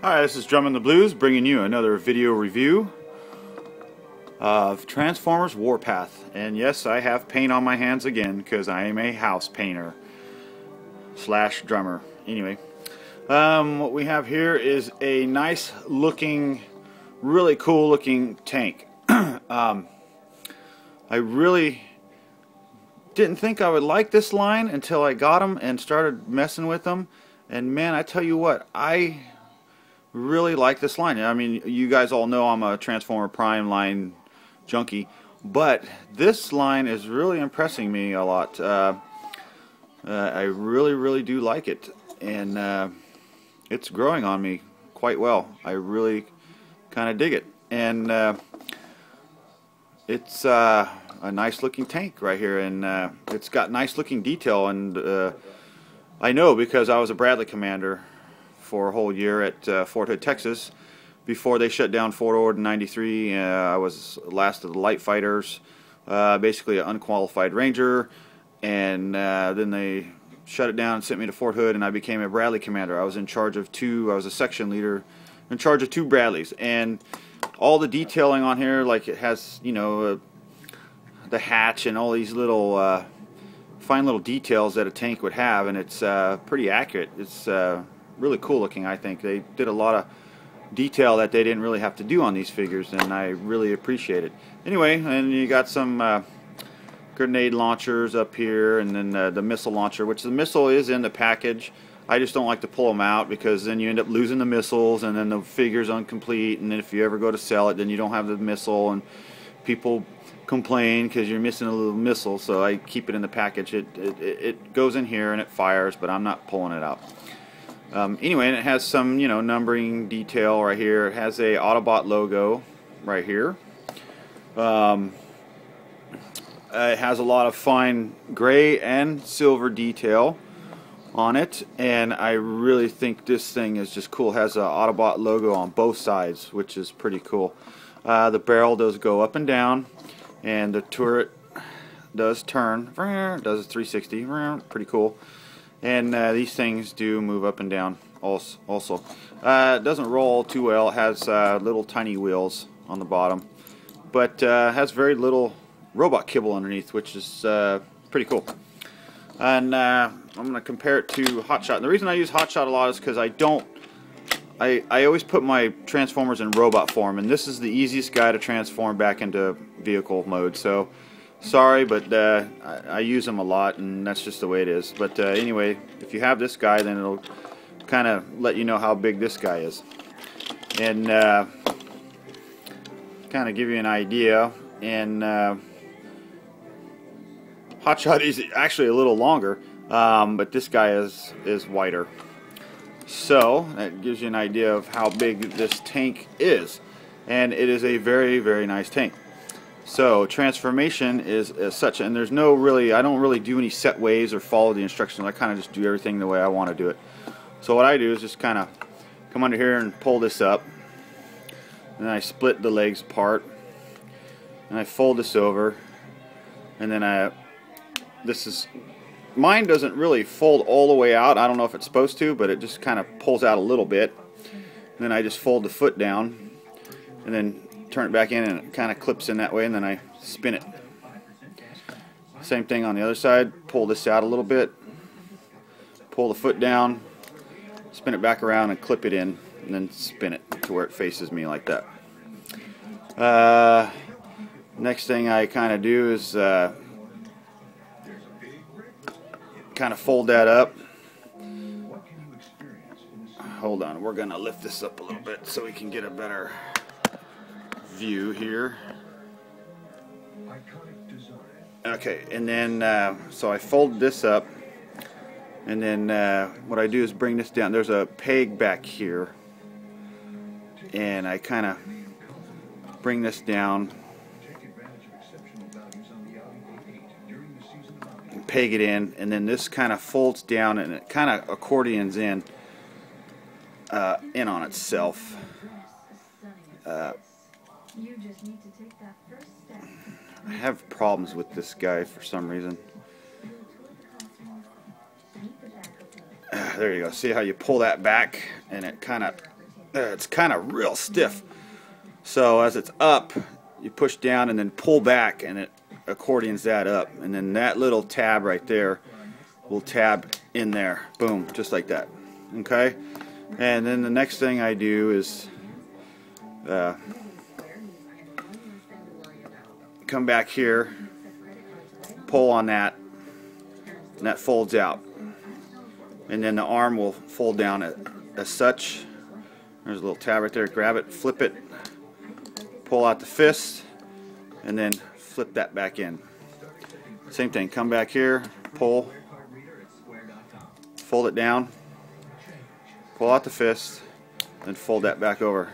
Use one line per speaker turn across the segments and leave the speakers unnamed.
Hi, this is Drum in the Blues bringing you another video review of Transformers Warpath. And yes, I have paint on my hands again because I am a house painter slash drummer. Anyway, what we have here is a nice looking, really cool looking tank. I really didn't think I would like this line until I got them and started messing with them. And man, I tell you what, I really like this line. I mean, you guys all know I'm a Transformer Prime line junkie, but this line is really impressing me a lot. I really do like it, and it's growing on me quite well. I really kind of dig it, and it's a nice looking tank right here, and it's got nice looking detail, and I know because I was a Bradley commander for a whole year at Fort Hood, Texas. Before they shut down Fort Ord in '93, I was last of the light fighters, basically an unqualified ranger, and then they shut it down and sent me to Fort Hood, and I became a Bradley commander. I was in charge of I was a section leader in charge of 2 Bradleys, and all the detailing on here, like it has, you know, the hatch and all these little fine little details that a tank would have, and it's pretty accurate. It's really cool looking. I think they did a lot of detail that they didn't really have to do on these figures, and I really appreciate it. Anyway, and you got some grenade launchers up here, and then the missile launcher, which the missile is in the package. I just don't like to pull them out because then you end up losing the missiles, and then the figure's incomplete, and then if you ever go to sell it, then you don't have the missile, and people complain because you're missing a little missile. So I keep it in the package. It goes in here and it fires, but I'm not pulling it out. Anyway, and it has some, you know, numbering detail right here. It has a Autobot logo right here. It has a lot of fine gray and silver detail on it, and I really think this thing is just cool. It has an Autobot logo on both sides, which is pretty cool. The barrel does go up and down, and the turret does turn. It does a 360. Pretty cool. And these things do move up and down also. It doesn't roll too well. It has little tiny wheels on the bottom, but has very little robot kibble underneath, which is pretty cool. And I'm going to compare it to Hotshot. And the reason I use Hotshot a lot is because I always put my Transformers in robot form, and this is the easiest guy to transform back into vehicle mode. So sorry, but I use them a lot, and that's just the way it is. But anyway, if you have this guy, then it'll kind of let you know how big this guy is, and kind of give you an idea. And Hotshot is actually a little longer, but this guy is wider. So that gives you an idea of how big this tank is, and it is a very nice tank. So transformation is as such, and there's no really, I don't really do any set ways or follow the instructions. I kind of just do everything the way I want to do it. So what I do is just kind of come under here and pull this up, and then I split the legs apart, and I fold this over, and then mine doesn't really fold all the way out. I don't know if it's supposed to, but it just kind of pulls out a little bit. And then I just fold the foot down, and then turn it back in, and it kind of clips in that way, and then I spin it. Same thing on the other side. Pull this out a little bit, pull the foot down, spin it back around, and clip it in, and then spin it to where it faces me like that. Next thing I kind of do is kind of fold that up. Hold on, we're gonna lift this up a little bit so we can get a better view here. Okay, and then so I fold this up, and then what I do is bring this down. There's a peg back here, and I kind of bring this down and peg it in, and then this kind of folds down, and it kind of accordions in on itself. I have problems with this guy for some reason. There you go. See how you pull that back, and it kind of it's kind of real stiff. So as it's up, you push down and then pull back, and it accordions that up, and then that little tab right there will tab in there. Boom, just like that. Okay, and then the next thing I do is come back here, pull on that, and that folds out, and then the arm will fold down as such. There's a little tab right there. Grab it, flip it, pull out the fist, and then flip that back in. Same thing, come back here, pull, fold it down, pull out the fist, then fold that back over.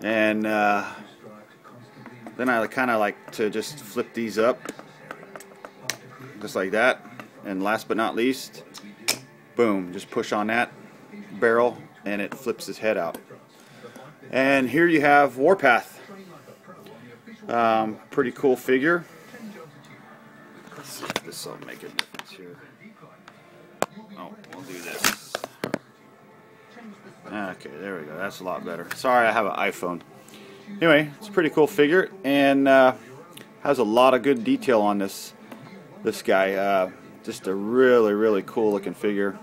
And then I kind of like to just flip these up, just like that. And last but not least, boom, just push on that barrel and it flips his head out. And here you have Warpath. Pretty cool figure. Let's see if this will make a difference here. Oh, we'll do this. Okay, there we go. That's a lot better. Sorry, I have an iPhone. Anyway, it's a pretty cool figure, and has a lot of good detail on this guy. Just a really cool looking figure.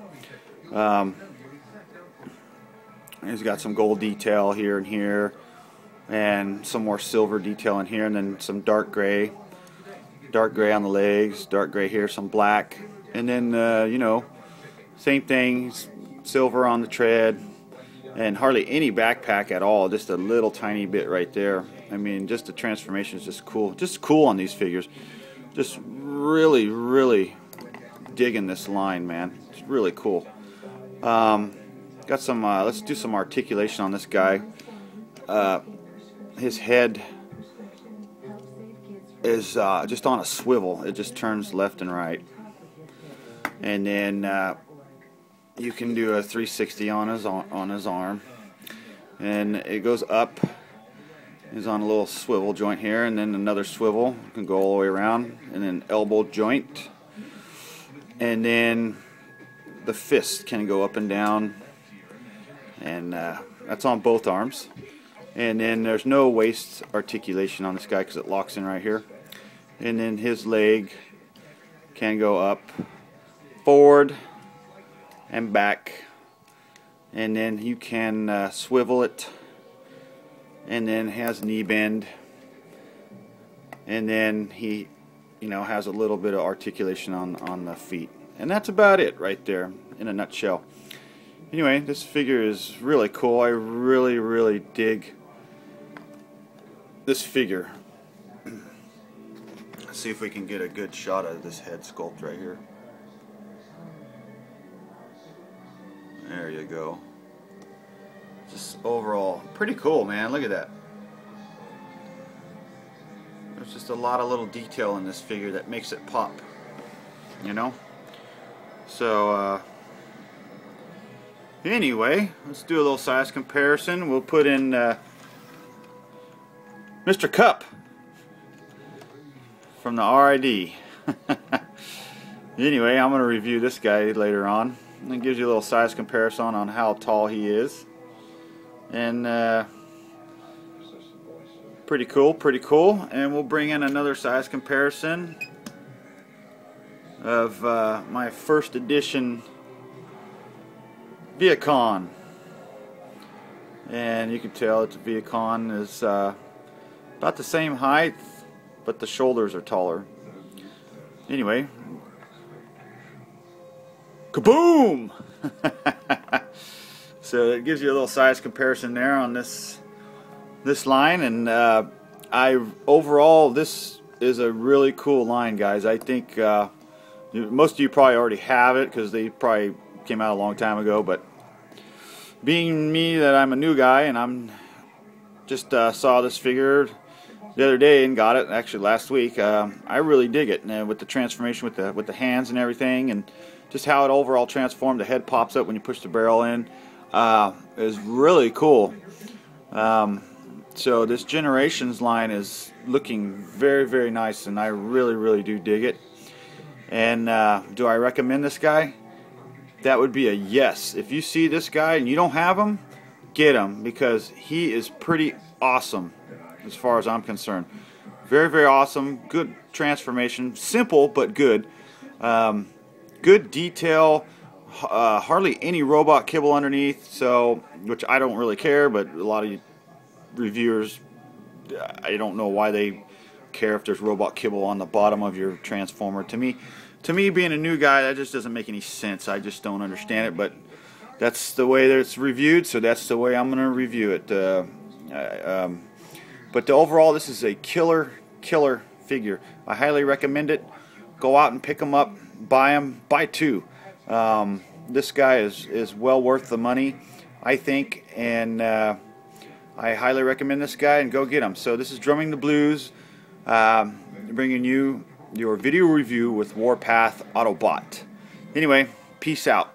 He's got some gold detail here and here, and some more silver detail in here, and then some dark gray on the legs, dark gray here, some black, and then you know, same thing, silver on the tread, and hardly any backpack at all, just a little tiny bit right there. I mean, just the transformation is just cool on these figures. Just really digging this line, man. It's really cool. Got some let's do some articulation on this guy. His head is just on a swivel. It just turns left and right, and then you can do a 360 on his arm, and it goes up. He's on a little swivel joint here, and then another swivel. You can go all the way around, and then elbow joint, and then the fist can go up and down, and that's on both arms. And then there's no waist articulation on this guy because it locks in right here. And then his leg can go up, forward, and back. And then you can swivel it. And then has knee bend. And then he, you know, has a little bit of articulation on the feet. And that's about it right there in a nutshell. Anyway, this figure is really cool. I really dig this figure. Let's see if we can get a good shot of this head sculpt right here. There you go. Just overall pretty cool, man. Look at that. There's just a lot of little detail in this figure that makes it pop, you know. So anyway, let's do a little size comparison. We'll put in Mr. Cup from the RID. Anyway, I'm going to review this guy later on. It gives you a little size comparison on how tall he is. And pretty cool. And we'll bring in another size comparison of my first edition Viacon. And you can tell that the Viacon is about the same height, but the shoulders are taller. Anyway, kaboom! So it gives you a little size comparison there on this line, and overall this is a really cool line, guys. I think most of you probably already have it because they probably came out a long time ago, but being me that I'm a new guy, and I'm just saw this figure the other day and got it actually last week. I really dig it, and with the transformation with the hands and everything, and just how it overall transformed. The head pops up when you push the barrel in. Is really cool. So this Generations line is looking very nice, and I really do dig it. And do I recommend this guy? That would be a yes. If you see this guy and you don't have him, get him because he is pretty awesome as far as I'm concerned. Very, very awesome. Good transformation. Simple but good. Good detail. Hardly any robot kibble underneath, so which I don't really care, but a lot of reviewers, I don't know why they care if there's robot kibble on the bottom of your transformer. To me, being a new guy, that just doesn't make any sense. I just don't understand it, but that's the way that it's reviewed, so that's the way I'm going to review it. But overall, this is a killer figure. I highly recommend it. Go out and pick them up, buy them, buy two. This guy is well worth the money, I think, and I highly recommend this guy, and go get him. So this is Drumming the Blues, bringing you your video review with Warpath Autobot. Anyway, peace out.